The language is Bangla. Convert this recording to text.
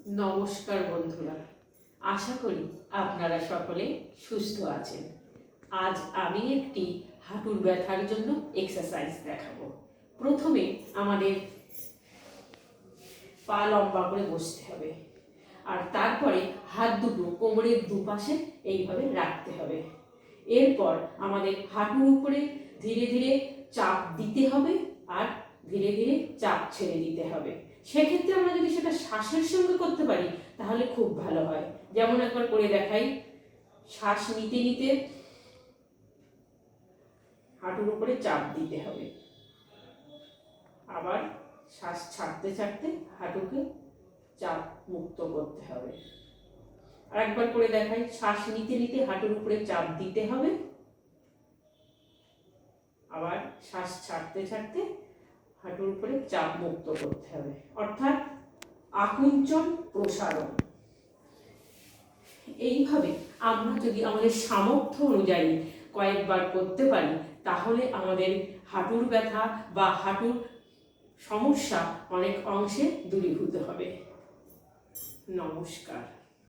নমস্কার বন্ধুরা, আশা করি আপনারা সকলে সুস্থ আছেন। আজ আমি একটি হাঁটুর ব্যথার জন্য এক্সারসাইজ দেখাবো। প্রথমে আমাদের পা লম্বা করে বসতে হবে, আর তারপরে হাত দুটো কোমরের দুপাশে এইভাবে রাখতে হবে। এরপর আমাদের হাঁটুর উপরে ধীরে ধীরে চাপ দিতে হবে আর ধীরে ধীরে চাপ ছেড়ে দিতে হবে। সেক্ষেত্রে আমরা যদি সেটা শ্বাসের সঙ্গে করতে পারি তাহলে খুব ভালো হয়। যেমন একবার করে দেখাই। শ্বাস নিতে নিতে হাঁটুর উপরে চাপ দিতে হবে, আবার শ্বাস ছাড়তে ছাড়তে হাঁটুকে চাপ মুক্ত করতে হবে। আর একবার করে দেখাই। শ্বাস নিতে নিতে হাঁটুর উপরে চাপ দিতে হবে, আবার শ্বাস ছাড়তে ছাড়তে হাঁটুর উপরে চাপ মুক্ত করতে হবে, অর্থাৎ আকুঞ্চন প্রসারণ। এইভাবে আমরা যদি আমাদের সামর্থ্য অনুযায়ী কয়েকবার করতে পারি তাহলে আমাদের হাঁটুর ব্যথা বা হাঁটুর সমস্যা অনেক অংশে দূরীভূত হবে। নমস্কার।